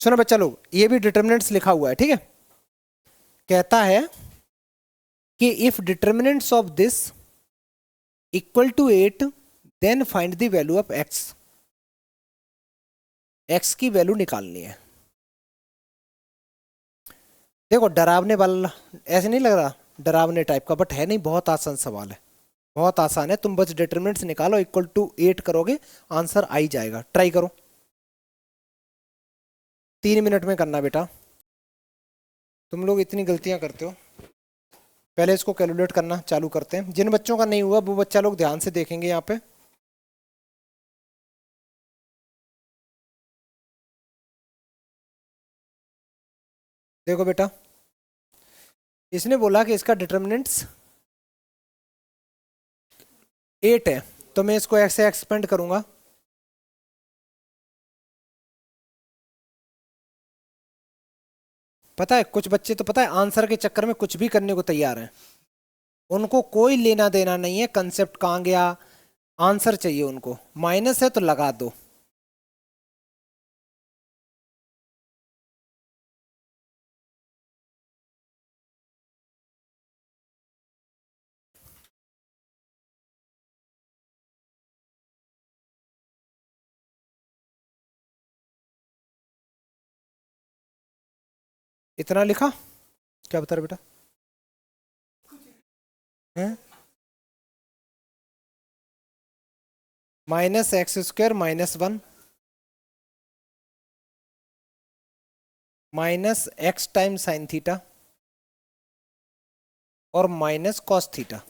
सुनो बच्चा लोग, ये भी डिटर्मिनेंट्स लिखा हुआ है, ठीक है। कहता है कि if determinants of this equal to 8 then find the value of X. X की वैल्यू निकालनी है। देखो डरावने वाला ऐसे नहीं लग रहा, डरावने टाइप का, बट है नहीं, बहुत आसान सवाल है, बहुत आसान है। तुम बस डिटर्मिनेंट्स निकालो, इक्वल टू 8 करोगे आंसर आ ही जाएगा। ट्राई करो, 3 मिनट में करना बेटा। तुम लोग इतनी गलतियां करते हो। पहले इसको कैलकुलेट करना चालू करते हैं। जिन बच्चों का नहीं हुआ वो बच्चा लोग ध्यान से देखेंगे यहाँ पे। देखो बेटा, इसने बोला कि इसका डिटर्मिनेंट्स 8 है, तो मैं इसको एक्स से एक्सपेंड करूंगा। पता है कुछ बच्चे तो पता है आंसर के चक्कर में कुछ भी करने को तैयार हैं। उनको कोई लेना देना नहीं है कंसेप्ट कहाँ गया, आंसर चाहिए उनको। माइनस है तो लगा दो। इतना लिखा, क्या बता रहे बेटा हैं? Minus x square minus 1 minus x time sine theta और minus cos theta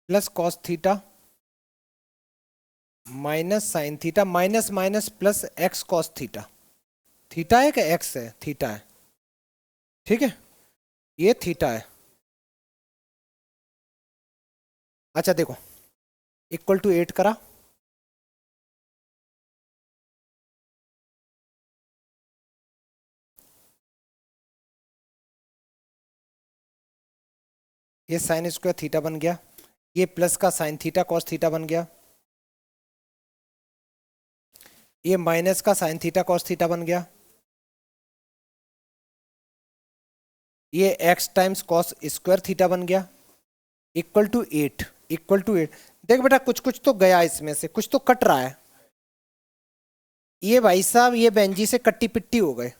plus cos theta minus sine theta minus minus plus x cos theta. Theta है कि एक्स है? थीटा है, ठीक है, ये थीटा है। अच्छा देखो, इक्वल टू 8 करा, ये साइन स्क्वायर थीटा बन गया, ये प्लस का साइन थीटा कॉस थीटा बन गया, ये माइनस का साइन थीटा कॉस थीटा बन गया, ये x times cos square theta बन गया, इक्वल टू 8। Equal to 8। देख बेटा कुछ कुछ तो गया इसमें से, कुछ तो कट रहा है। ये भाई साहब ये बेंजी से कट्टी पिट्टी हो गए।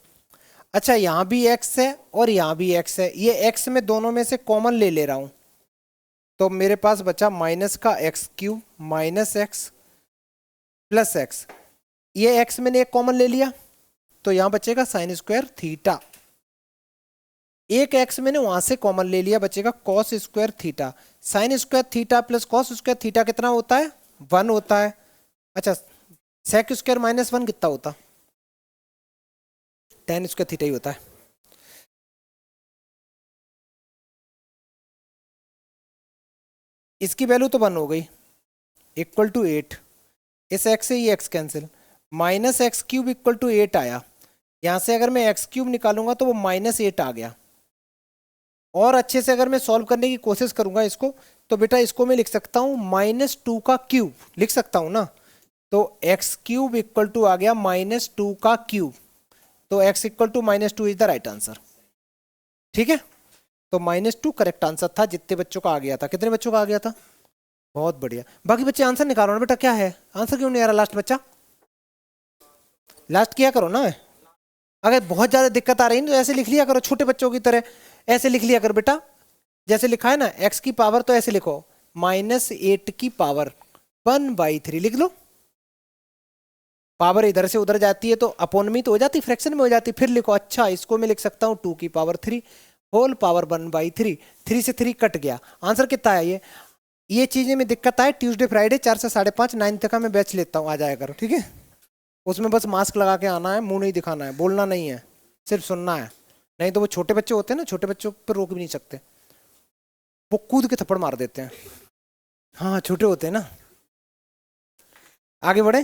अच्छा यहां भी एक्स है और यहां भी एक्स है, ये एक्स में दोनों में से कॉमन ले ले रहा हूं, तो मेरे पास बचा माइनस का x cube minus x plus x. ये एक्स मैंने एक कॉमन ले लिया, तो यहां बचेगा साइन स्क्वायर थीटा। एक एक्स मैंने वहां से कॉमन ले लिया, बचेगा cos square theta. Sine square theta plus cos square theta कितना होता है? 1 होता है। अच्छा सेक स्क्वायर माइनस 1 कितना होता? टेन स्क्वायर थीटा ही होता है। इसकी वैल्यू तो 1 हो गई, इक्वल टू 8। इस एक्स से ये X cancel, minus X cube equal to 8 आया। यहां से अगर मैं एक्स क्यूब निकालूंगा तो वो माइनस 8 आ गया। और अच्छे से अगर मैं सॉल्व करने की कोशिश करूंगा इसको, तो बेटा इसको मैं लिख सकता हूं -2 का क्यूब लिख सकता हूं ना। तो एक्स क्यूब इक्वल टू आ गया -2 का क्यूब, तो X equal to -2 is the right answer, ठीक है। तो -2 करेक्ट आंसर था, जितने बच्चों का आ गया था। कितने बच्चों का आ गया था? बहुत बढ़िया। बाकी बच्चे आंसर निकालो ना बेटा, क्या है आंसर, क्यों नहीं आ रहा लास्ट बच्चा? लास्ट किया करो ना। अगर बहुत ज्यादा दिक्कत आ रही है तो ऐसे लिख लिया करो, छोटे बच्चों की तरह ऐसे लिख लिया कर बेटा। जैसे लिखा है ना एक्स की पावर, तो ऐसे लिखो -8 की पावर 1/3 लिख लो। पावर इधर से उधर जाती है तो अपोन में तो हो जाती, फ्रैक्शन में हो जाती। फिर लिखो अच्छा इसको मैं लिख सकता हूँ 2 की पावर 3 होल पावर 1/3। 3 से 3 कट गया, आंसर कितना है ये चीजें में दिक्कत आए ट्यूसडे फ्राइडे 4 से 5:30 9 तक का मैं बैच लेता हूँ, आ जाया करो, ठीक है। उसमें बस मास्क लगा के आना है, मुंह नहीं दिखाना है, बोलना नहीं है, सिर्फ सुनना है। नहीं तो वो छोटे बच्चे होते हैं ना, छोटे बच्चों पर रोक भी नहीं सकते, वो कूद के थप्पड़ मार देते हैं। हाँ छोटे होते हैं ना। आगे बढ़े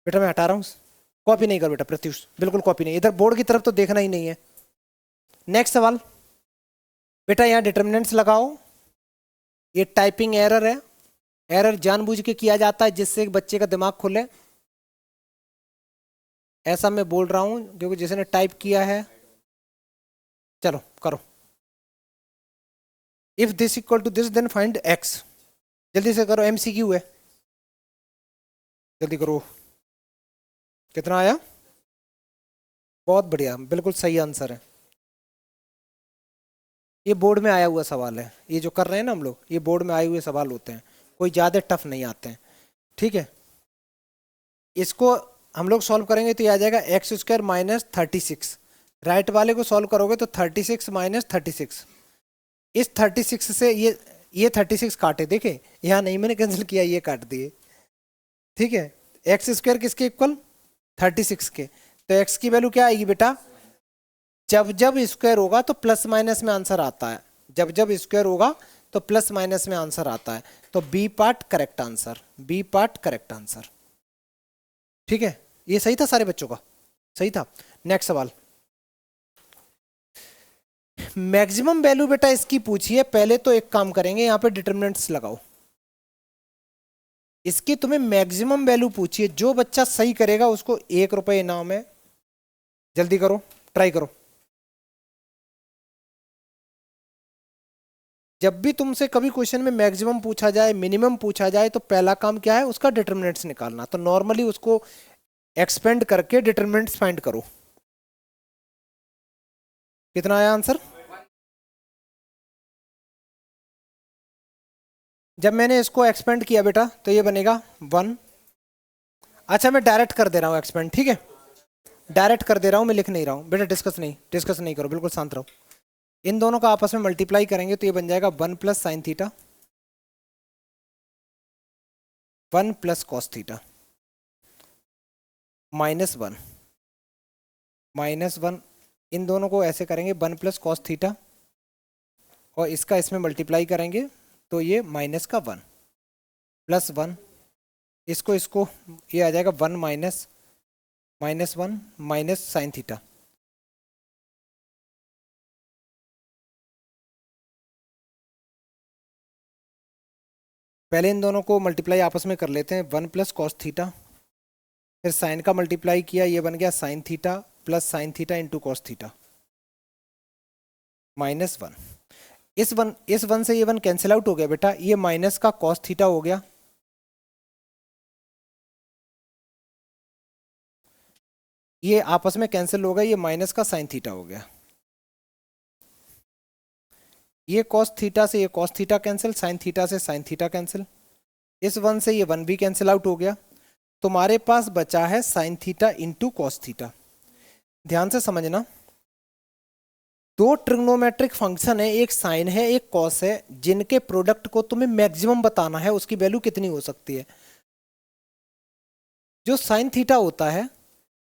बेटा, मैं हटा रहा हूँ। कॉपी नहीं कर बेटा प्रत्युष, बिल्कुल कॉपी नहीं, इधर बोर्ड की तरफ तो देखना ही नहीं है। नेक्स्ट सवाल बेटा, यहाँ डिटर्मिनेंट्स लगाओ, ये टाइपिंग एरर है, एरर जानबूझ के किया जाता है जिससे बच्चे का दिमाग खुले, ऐसा मैं बोल रहा हूं क्योंकि जिसने टाइप किया है। चलो करो, if this equal to this then find X. जल्दी से करो, एमसीक्यू है, जल्दी करो। कितना आया? बहुत बढ़िया, बिल्कुल सही आंसर है। ये बोर्ड में आया हुआ सवाल है, ये जो कर रहे हैं ना हम लोग, ये बोर्ड में आए हुए सवाल होते हैं, कोई ज़्यादा टफ नहीं आते हैं। ठीक है, इसको हम लोग सॉल्व करेंगे तो ये आ जाएगा एक्स स्क्वायर माइनस 36। राइट वाले को सॉल्व करोगे तो 36 माइनस 36। इस 36 से ये 36 काटे, देखे यहाँ नहीं मैंने कैंसिल किया, ये काट दिए। ठीक है, एक्स स्क्वायर किसके इक्वल? 36 के। तो एक्स की वैल्यू क्या आएगी बेटा? जब जब स्क्वायर होगा तो प्लस माइनस में आंसर आता है, जब जब स्क्वायर होगा तो प्लस माइनस में आंसर आता है। तो B part correct answer, B part correct answer. ठीक है, ये सही था, सारे बच्चों का सही था। नेक्स्ट सवाल, मैक्सिमम वैल्यू बेटा इसकी पूछिए। पहले तो एक काम करेंगे, यहाँ पे डिटरमिनेंट्स लगाओ। इसकी तुम्हें मैक्सिमम वैल्यू पूछिए, जो बच्चा सही करेगा उसको 1 रुपये इनाम है। जल्दी करो, ट्राई करो। जब भी तुमसे कभी क्वेश्चन में मैक्सिमम पूछा जाए, मिनिमम पूछा जाए, तो पहला काम क्या है? उसका डिटरमिनेंट्स निकालना। तो नॉर्मली उसको एक्सपेंड करके डिटरमिनेंट्स फाइंड करो। कितना आया आंसर? जब मैंने इसको एक्सपेंड किया बेटा तो ये बनेगा 1। अच्छा मैं डायरेक्ट कर दे रहा हूँ एक्सपेंड, ठीक है, डायरेक्ट कर दे रहा हूँ, मैं लिख नहीं रहा हूँ बेटा। डिस्कस नहीं करो, बिल्कुल शांत रहो। इन दोनों का आपस में मल्टीप्लाई करेंगे तो ये बन जाएगा 1 plus sine theta, 1 plus cos theta, -1 -1। इन दोनों को ऐसे करेंगे 1 प्लस कॉस थीटा, और इसका इसमें मल्टीप्लाई करेंगे तो ये -1 प्लस 1। इसको ये आ जाएगा 1 -1 माइनस साइन थीटा। पहले इन दोनों को मल्टीप्लाई आपस में कर लेते हैं, 1 प्लस कॉस थीटा, फिर साइन का मल्टीप्लाई किया, ये बन गया sine theta plus sine theta into cos theta, -1। इस वन से ये वन कैंसिल आउट हो गया बेटा, ये माइनस का कॉस थीटा हो गया, ये आपस में कैंसिल हो गया, ये माइनस का साइन थीटा हो गया। ये कॉस थीटा से ये cos theta cancel, sine theta से साइन थीटा कैंसिल, इस वन से ये वन भी कैंसिल आउट हो गया। तुम्हारे पास बचा है sine theta into cos theta. ध्यान से समझना, दो ट्रिग्नोमेट्रिक फंक्शन है, एक साइन है एक कॉस है, जिनके प्रोडक्ट को तुम्हें मैक्सिमम बताना है, उसकी वैल्यू कितनी हो सकती है। जो साइन थीटा होता है,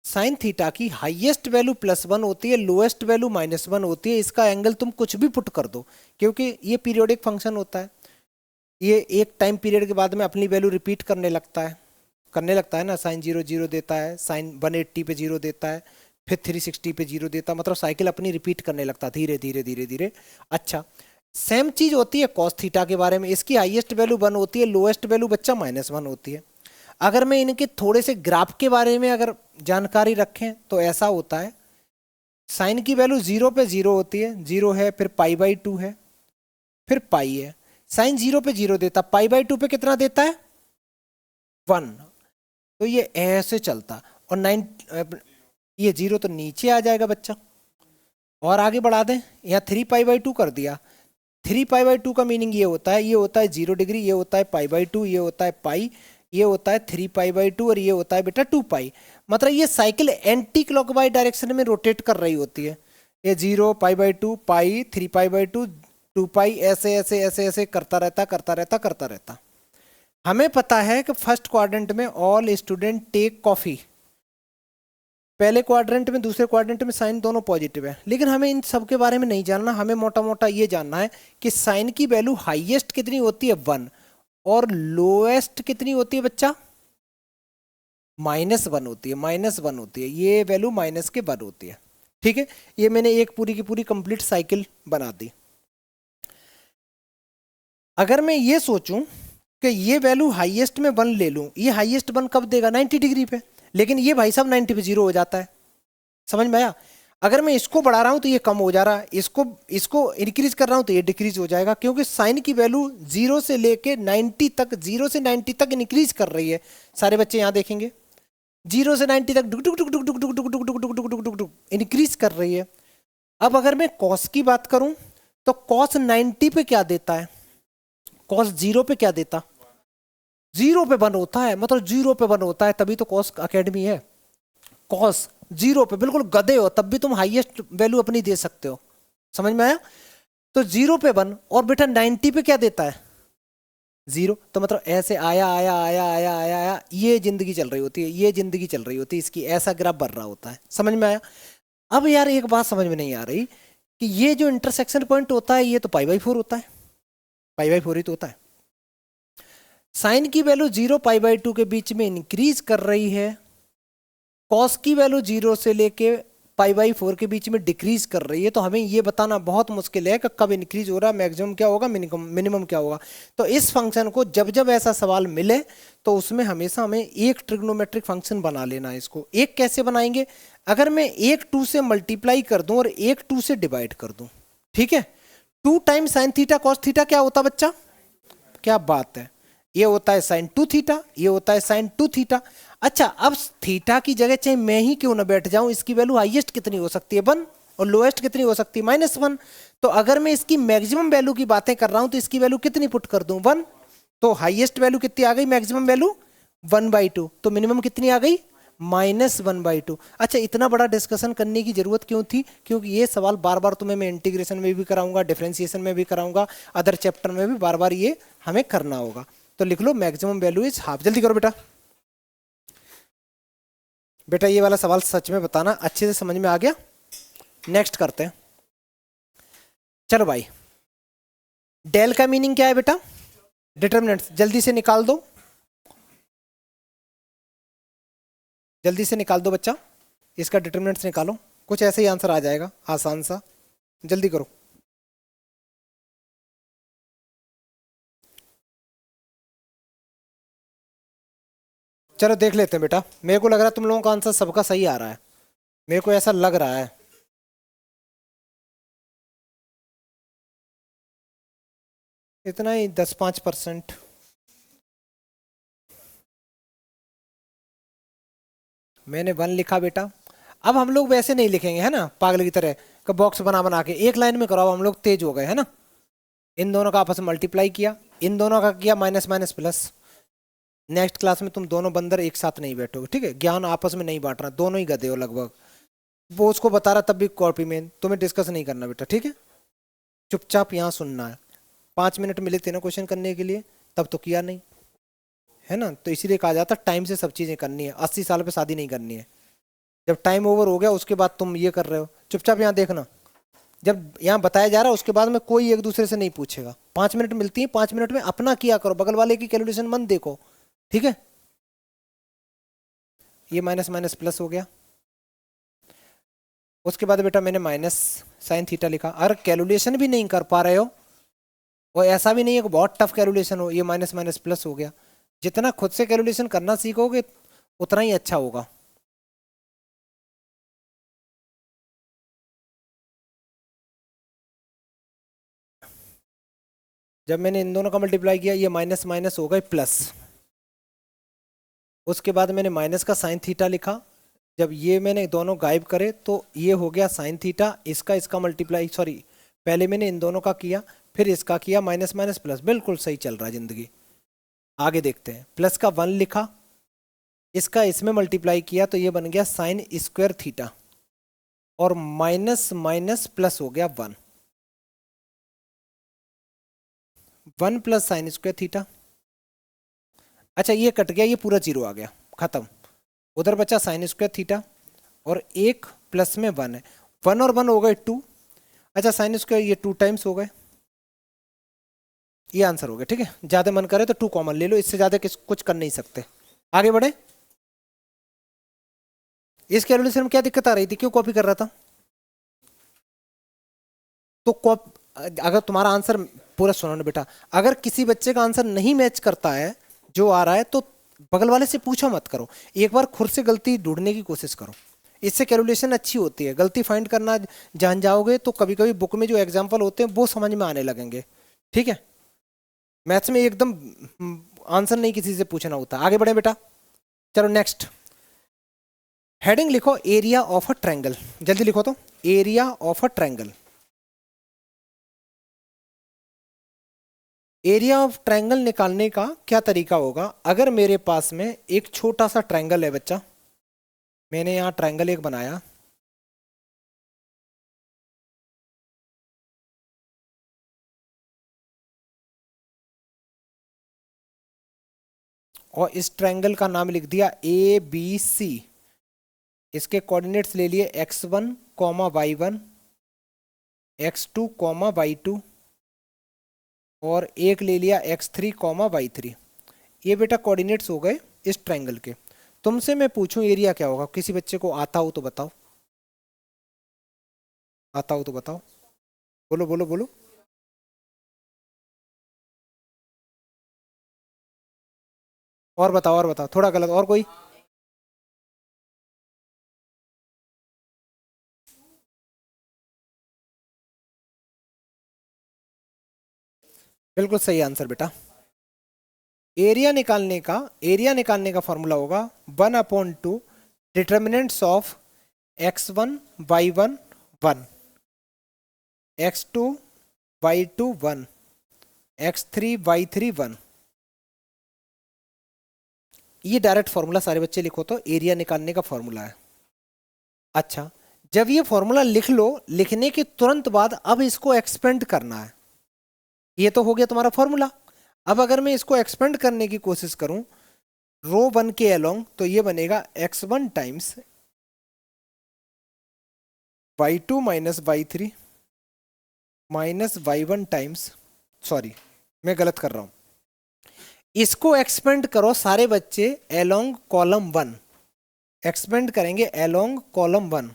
साइन थीटा की हाईएस्ट वैल्यू +1 होती है, लोएस्ट वैल्यू -1 होती है। इसका एंगल तुम कुछ भी पुट कर दो, क्योंकि ये पीरियोडिक फंक्शन होता है, ये एक टाइम पीरियड के बाद में अपनी वैल्यू रिपीट करने लगता है ना। साइन 0 0 देता है, साइन 180 पे 0 देता है, फिर 360 पे 0 देता है, मतलब साइकिल अपनी रिपीट करने लगता है धीरे धीरे धीरे धीरे। अच्छा, सेम चीज होती है कॉस थीटा के बारे में। इसकी हाईएस्ट वैल्यू 1 होती है, लोएस्ट वैल्यू बच्चा -1 होती है। अगर मैं इनके थोड़े से ग्राफ के बारे में अगर जानकारी रखें तो ऐसा होता है, साइन की वैल्यू 0 पे 0 होती है, 0 है, फिर π/2 है, फिर पाई है। साइन 0 पे 0 देता, π/2 पे कितना देता है? 1। तो ये ऐसे चलता, और 9 ये 0 तो नीचे आ जाएगा बच्चा। और आगे बढ़ा दें, यहाँ 3π/2 कर दिया। 3π/2 का मीनिंग ये होता है 0 डिग्री, ये होता है π/2, ये होता है पाई, ये होता है 3π/2, और ये होता है बेटा 2 पाई। मतलब ये साइकिल एंटी क्लॉकवाइज डायरेक्शन में रोटेट कर रही होती है। ये 0 π/2 पाई 3π/2 2 पाई, ऐसे ऐसे ऐसे ऐसे करता रहता। हमें पता है कि फर्स्ट क्वाड्रेंट में ऑल स्टूडेंट टेक कॉफी, पहले क्वाड्रेंट में दूसरे क्वाड्रेंट में साइन दोनों पॉजिटिव है, लेकिन हमें इन सब के बारे में नहीं जानना। हमें मोटा मोटा ये जानना है कि साइन की वैल्यू हाईएस्ट कितनी होती है 1, और लोएस्ट कितनी होती है बच्चा? -1 होती है, -1 होती है, ये वैल्यू -1 होती है। ठीक है, ये मैंने एक पूरी की पूरी कंप्लीट साइकिल बना दी। अगर मैं ये सोचूं कि ये वैल्यू हाईएस्ट में 1 ले लूं, ये हाईएस्ट 1 कब देगा 90 डिग्री पे, लेकिन ये भाई साहब 90 पे 0 हो जाता है। समझ में आया? अगर मैं इसको बढ़ा रहा हूं तो ये कम हो जा रहा है, इसको इसको इंक्रीज कर रहा हूं तो ये डिक्रीज हो जाएगा, क्योंकि साइन की वैल्यू 0 से लेके 90 तक, 0 से 90 तक इंक्रीज कर रही है। सारे बच्चे यहां देखेंगे 0 से 90 तक डुक डुक डुक डुक डुक डुक डुक डुक डुक डुक डुक डुक डुक इंक्रीज कर रही है। अब अगर मैं कॉस की बात करूं तो कॉस 90 पे क्या देता है, कॉस 0 पे क्या देता, 0 पे 1 होता है, मतलब 0 पे 1 होता है, तभी तो कॉस अकेडमी है। कॉस 0 पे बिल्कुल गधे हो तब भी तुम हाईएस्ट वैल्यू अपनी दे सकते हो। समझ में आया? तो 0 पे 1 और बेटा 90 पे क्या देता है 0, तो मतलब ऐसे आया आया आया आया आया आया, ये जिंदगी चल रही होती है, ये जिंदगी चल रही होती है इसकी, ऐसा ग्राफ बढ़ रहा होता है। समझ में आया? अब यार एक बात समझ में नहीं आ रही कि ये जो इंटरसेक्शन पॉइंट होता है ये तो π/4 होता है, π/4 ही तो होता है। साइन की वैल्यू 0 π/2 के बीच में इंक्रीज कर रही है, कॉस की वैल्यू 0 से लेके π/4 के बीच में डिक्रीज कर रही है, तो हमें ये बताना बहुत मुश्किल है कि कब इंक्रीज हो रहा है, मैक्सिमम क्या होगा, मिनिमम क्या होगा। तो इस फंक्शन को जब जब ऐसा सवाल मिले तो उसमें हमेशा हमें एक ट्रिग्नोमेट्रिक फंक्शन बना लेना है। इसको एक कैसे बनाएंगे, अगर मैं एक 2 से मल्टीप्लाई कर दूं और एक 2 से डिवाइड कर दूं, ठीक है, 2 times sine theta cos theta क्या होता बच्चा, क्या बात है, ये होता है साइन 2 थीटा, ये होता है साइन 2 थीटा। अच्छा अब थीटा की जगह चाहे मैं ही क्यों ना बैठ जाऊं, इसकी वैल्यू हाईएस्ट कितनी हो सकती है 1 और लोएस्ट कितनी हो सकती है -1। तो अगर मैं इसकी मैक्सिमम वैल्यू की बातें कर रहा हूं तो इसकी वैल्यू कितनी पुट कर दूं 1, तो हाईएस्ट वैल्यू कितनी आ गई, मैक्सिमम वैल्यू 1/2, तो मिनिमम कितनी आ गई -1/2। अच्छा इतना बड़ा डिस्कशन करने की जरूरत क्यों थी, क्योंकि ये सवाल बार बार तुम्हें मैं इंटीग्रेशन में भी कराऊंगा, डिफरेंशिएशन में भी कराऊंगा, अदर चैप्टर में भी बार बार ये हमें करना होगा। तो लिख लो मैक्सिमम वैल्यू इज हाफ, जल्दी करो बेटा। बेटा ये वाला सवाल सच में बताना अच्छे से समझ में आ गया? नेक्स्ट करते हैं। चलो भाई, डेल का मीनिंग क्या है बेटा, डिटर्मिनेंट्स जल्दी से निकाल दो, जल्दी से निकाल दो बच्चा, इसका डिटर्मिनेंट्स निकालो, कुछ ऐसे ही आंसर आ जाएगा आसान सा, जल्दी करो। चलो देख लेते हैं बेटा, मेरे को लग रहा है तुम लोगों का आंसर सबका सही आ रहा है, मेरे को ऐसा लग रहा है। इतना ही 10-5%। मैंने 1 लिखा बेटा। अब हम लोग वैसे नहीं लिखेंगे है ना पागल की तरह का बॉक्स बना बना के, एक लाइन में कराओ, हम लोग तेज हो गए है ना। इन दोनों का आपस में मल्टीप्लाई किया, इन दोनों का किया minus minus plus. Next class में तुम दोनों बंदर एक साथ नहीं बैठोगे, ठीक है, ज्ञान आपस में नहीं बांट रहा, दोनों ही गधे हो लगभग। वो उसको बता रहा तब भी कॉपी में, तुम्हें डिस्कस नहीं करना बेटा, ठीक है, चुपचाप यहाँ सुनना है। 5 मिनट मिले थे ना क्वेश्चन करने के लिए, तब तो किया नहीं है ना, तो इसीलिए कहा जाता टाइम से सब चीजें करनी है, 80 साल पे शादी नहीं करनी है। जब टाइम ओवर हो गया उसके बाद तुम ये कर रहे हो, चुपचाप यहाँ देखना, जब यहाँ बताया जा रहा है उसके बाद में कोई एक दूसरे से नहीं पूछेगा। 5 मिनट मिलती है, 5 मिनट में अपना किया करो, बगल वाले की कैलकुलेशन मत देखो, ठीक है। ये माइनस माइनस प्लस हो गया, उसके बाद बेटा मैंने माइनस साइन थीटा लिखा। अगर कैलकुलेशन भी नहीं कर पा रहे हो, और ऐसा भी नहीं है कि बहुत टफ कैलकुलेशन हो, ये माइनस माइनस प्लस हो गया। जितना खुद से कैलकुलेशन करना सीखोगे उतना ही अच्छा होगा। जब मैंने इन दोनों का मल्टीप्लाई किया, ये माइनस माइनस हो गए प्लस, उसके बाद मैंने माइनस का साइन थीटा लिखा। जब ये मैंने दोनों गायब करे तो ये हो गया साइन थीटा, इसका इसका मल्टीप्लाई, सॉरी पहले मैंने इन दोनों का किया फिर इसका किया, माइनस माइनस प्लस, बिल्कुल सही चल रहा है जिंदगी। आगे देखते हैं, प्लस का 1 लिखा, इसका इसमें मल्टीप्लाई किया तो ये बन गया साइन स्क्वायर थीटा, और माइनस माइनस प्लस हो गया 1, 1 प्लस साइन स्क्वायर थीटा। अच्छा ये कट गया, ये पूरा 0 आ गया, खत्म। उधर बचा साइन स्क्वायर थीटा, और एक प्लस में 1 है, 1 और 1 हो गए 2। अच्छा साइन स्क्वायर ये 2 टाइम्स हो गए, ये आंसर हो गया, ठीक है। ज्यादा मन करे तो 2 कॉमन ले लो, इससे ज्यादा कुछ कर नहीं सकते। आगे बढ़े, इस कैलकुलेशन में क्या दिक्कत आ रही थी, क्यों कॉपी कर रहा था? तो अगर तुम्हारा आंसर पूरा सुनो ना बेटा, अगर किसी बच्चे का आंसर नहीं मैच करता है जो आ रहा है तो बगल वाले से पूछो मत करो, एक बार खुद से गलती ढूंढने की कोशिश करो, इससे कैलकुलेशन अच्छी होती है। गलती फाइंड करना जान जाओगे तो कभी कभी बुक में जो एग्जाम्पल होते हैं वो समझ में आने लगेंगे। ठीक है, मैथ्स में एकदम आंसर नहीं किसी से पूछना होता। आगे बढ़े बेटा, चलो नेक्स्ट हेडिंग लिखो, एरिया ऑफ अ ट्रायंगल। जल्दी लिखो तो, area of a triangle. Area of triangle निकालने का क्या तरीका होगा? अगर मेरे पास में एक छोटा सा ट्रायंगल है बच्चा, मैंने यहां ट्रायंगल एक बनाया, और इस ट्रायंगल का नाम लिख दिया ए बी सी। इसके कोऑर्डिनेट्स ले लिए x1 comma y1, x2 comma y2, और एक ले लिया x3 कॉमा y3। ये बेटा कोऑर्डिनेट्स हो गए इस ट्रायंगल के। तुमसे मैं पूछूं एरिया क्या होगा? किसी बच्चे को आता हो तो बताओ, आता हो तो बताओ, बोलो बोलो बोलो। और बताओ, और बताओ, थोड़ा गलत, और कोई? बिल्कुल सही आंसर बेटा। एरिया निकालने का फॉर्मूला होगा 1/2 determinants of x1 y1 1, x2 y2 1, x3 y3 1। ये डायरेक्ट फॉर्मूला सारे बच्चे लिखो तो एरिया निकालने का फॉर्मूला है। अच्छा, जब ये फॉर्मूला लिख लो, लिखने के तुरंत बाद अब इसको एक्सपेंड करना है। ये तो हो गया तुम्हारा फॉर्मूला। अब अगर मैं इसको एक्सपेंड करने की कोशिश करूं रो 1 के अलोंग, तो ये बनेगा x1 times y2 minus y3 minus y1 times, sorry मैं गलत कर रहा हूं, इसको एक्सपेंड करो सारे बच्चे अलोंग कॉलम 1, एक्सपेंड करेंगे अलोंग कॉलम 1।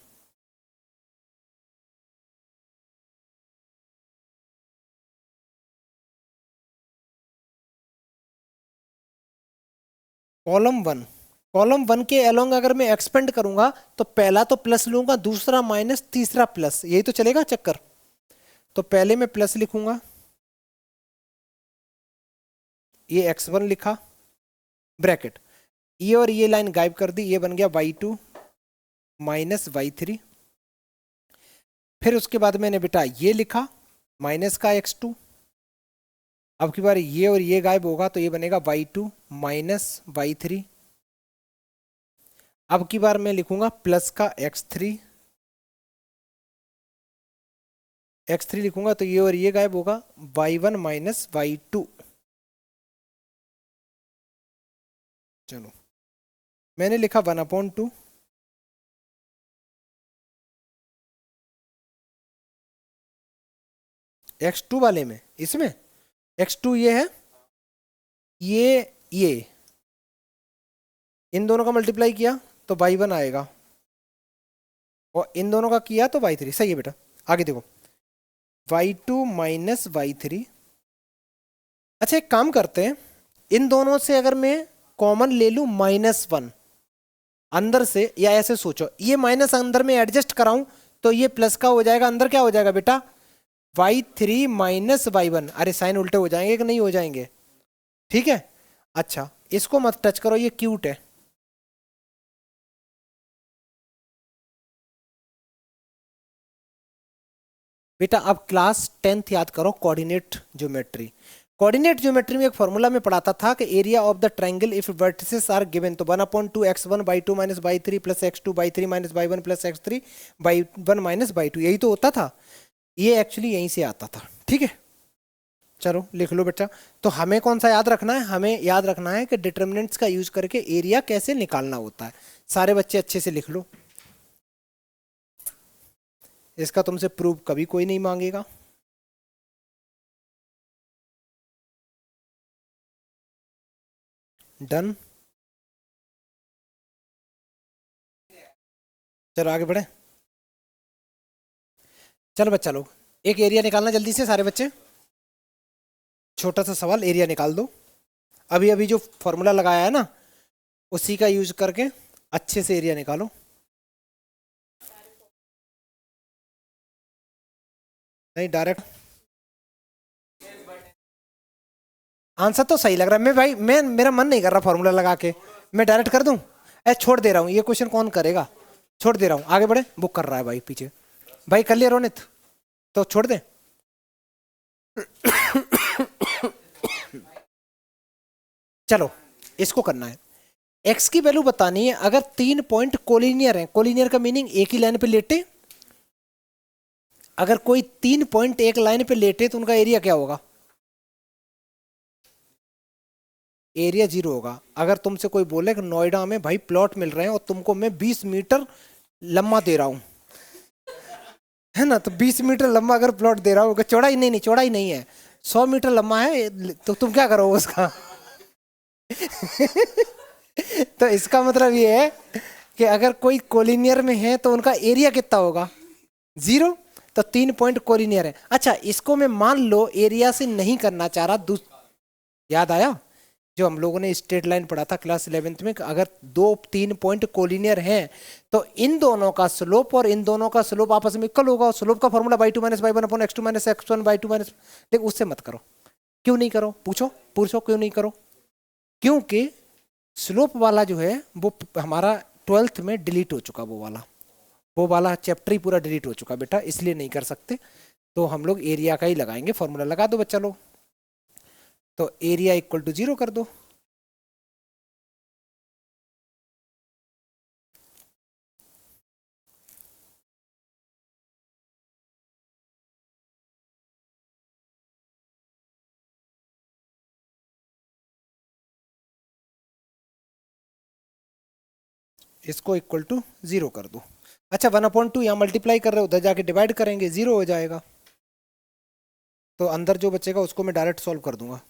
कॉलम 1 के अलोंग अगर मैं एक्सपेंड करूंगा तो पहला तो प्लस लूंगा, दूसरा माइनस, तीसरा प्लस, यही तो चलेगा चक्कर। तो पहले मैं प्लस लिखूंगा, ये x1 लिखा, ब्रैकेट, ये और ये लाइन गायब कर दी, ये बन गया y2 माइनस y3। फिर उसके बाद मैंने बेटा ये लिखा माइनस का x2। अब की बार ये और ये गायब होगा तो ये बनेगा y2 माइनस y3। अब की बार मैं लिखूंगा प्लस का x3 लिखूंगा तो ये और ये गायब होगा, y1 माइनस y2। चलो मैंने लिखा 1/2, x2 वाले में, इसमें x2 ये है, ये इन दोनों का मल्टीप्लाई किया तो y1 आएगा, और इन दोनों का किया तो y3। सही है बेटा, आगे देखो y2 माइनस y3। अच्छा एक काम करते हैं, इन दोनों से अगर मैं कॉमन ले लूं -1 अंदर से, या ऐसे सोचो ये माइनस अंदर में एडजस्ट कराऊं तो ये प्लस का हो जाएगा, अंदर क्या हो जाएगा बेटा y3 माइनस y1। अरे साइन उल्टे हो जाएंगे कि नहीं हो जाएंगे? ठीक है, अच्छा इसको मत टच करो, ये क्यूट है। बेटा अब क्लास 10th याद करो, कोऑर्डिनेट ज्योमेट्री। कोऑर्डिनेट ज्योमेट्री में एक फॉर्मूला में पढ़ाता था कि area of the triangle if vertices are given, तो 1/2 x1 y2 minus y3 plus x2 y3 minus y1 plus x3 y1 minus y2, यही तो होता था। ये एक्चुअली यहीं से आता था। ठीक है, चलो लिख लो बेटा। तो हमें कौन सा याद रखना है? हमें याद रखना है कि डिटर्मिनेंट्स का यूज करके एरिया कैसे निकालना होता है। सारे बच्चे अच्छे से लिख लो, इसका तुमसे प्रूफ कभी कोई नहीं मांगेगा। डन, चलो आगे बढ़े। चलो बच्चा लोग एक एरिया निकालना जल्दी से सारे बच्चे। छोटा सा सवाल, एरिया निकाल दो। अभी अभी जो फॉर्मूला लगाया है ना, उसी का यूज करके अच्छे से एरिया निकालो। नहीं, डायरेक्ट आंसर तो सही लग रहा है। मैं भाई, मैं मेरा मन नहीं कर रहा फॉर्मूला लगा के, मैं डायरेक्ट कर दूं। छोड़ दे रहा हूँ, ये क्वेश्चन कौन करेगा, छोड़ दे रहा हूँ। आगे बढ़े, बुक कर रहा है भाई पीछे। भाई कर लिया रोनित, तो छोड़ दे। चलो, इसको करना है। एक्स की वैल्यू बतानी है। अगर 3 पॉइंट कोलिनियर है, कोलिनियर का मीनिंग एक ही लाइन पे लेटे, अगर कोई 3 पॉइंट एक लाइन पे लेटे तो उनका एरिया क्या होगा? एरिया 0 होगा। अगर तुमसे कोई बोले कि नोएडा में भाई प्लॉट मिल रहे हैं और तुमको मैं 20 मीटर लंबा दे रहा हूं, है ना, तो 20 मीटर लंबा अगर प्लॉट दे रहा हूँ, चौड़ाई नहीं, नहीं चौड़ाई नहीं है, 100 मीटर लंबा है, तो तुम क्या करोगे उसका? तो इसका मतलब ये है कि अगर कोई कोलिनियर में है तो उनका एरिया कितना होगा? 0। तो 3 पॉइंट कोलिनियर है। अच्छा, इसको मैं मान लो एरिया से नहीं करना चाह रहा, याद आया जो हम लोगों ने स्ट्रेट लाइन पढ़ा था क्लास 11th में, अगर 3 पॉइंट कोलिनियर हैं तो इन दोनों का स्लोप और इन दोनों का स्लोप आपस में इक्वल होगा। स्लोप का formula y2 minus y1 upon x2 minus x1 y2 minus. देख, उससे मत करो। क्यों नहीं करो? पूछो पूछो, क्यों नहीं करो? क्योंकि स्लोप वाला जो है वो हमारा 12th में डिलीट हो चुका, वो वाला चैप्टर ही पूरा डिलीट हो चुका बेटा, इसलिए नहीं कर सकते। तो हम लोग एरिया का ही लगाएंगे। फॉर्मूला लगा दो बच्चा लोग। तो एरिया इक्वल टू 0 कर दो। इसको इक्वल टू 0 कर दो। अच्छा, 1/2 यहाँ मल्टीप्लाई कर रहे हो, उधर जाके डिवाइड करेंगे, 0 हो जाएगा। तो अंदर जो बचेगा उसको मैं डायरेक्ट सॉल्व कर दूंगा।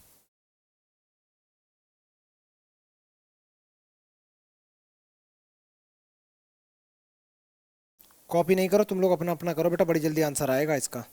कॉपी नहीं करो तुम लोग, अपना अपना करो बेटा, बड़ी जल्दी आंसर आएगा इसका।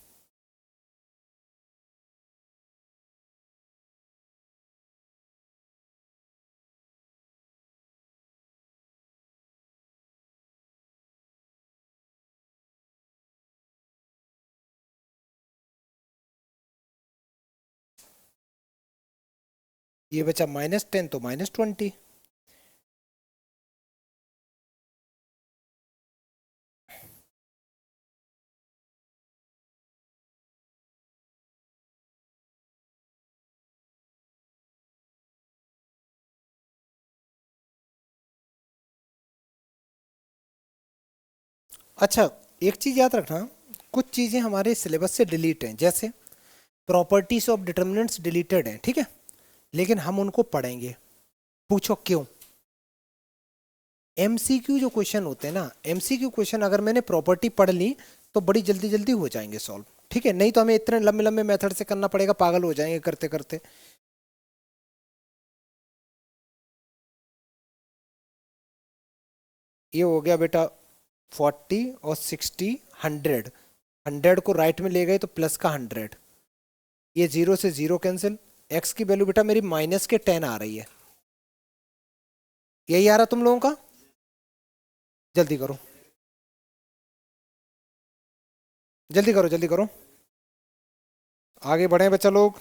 ये बचा -10 तो -20। अच्छा, एक चीज याद रखना, कुछ चीजें हमारे सिलेबस से डिलीट हैं, जैसे प्रॉपर्टीज ऑफ डिटर्मिनेंट्स डिलीटेड हैं, ठीक है, लेकिन हम उनको पढ़ेंगे। पूछो क्यों? एमसीक्यू जो क्वेश्चन होते हैं ना, एमसीक्यू क्वेश्चन अगर मैंने प्रॉपर्टी पढ़ ली तो बड़ी जल्दी जल्दी हो जाएंगे सॉल्व, ठीक है। नहीं तो हमें इतने लंबे लंबे मेथड से करना पड़ेगा, पागल हो जाएंगे करते करते। ये हो गया बेटा 40 और 60, 100। 100 को राइट में ले गए तो प्लस का 100, ये 0 से 0 कैंसिल। एक्स की वैल्यू बेटा मेरी -10 आ रही है। यही आ रहा तुम लोगों का? जल्दी करो, जल्दी करो, जल्दी करो, आगे बढ़े बच्चा लोग।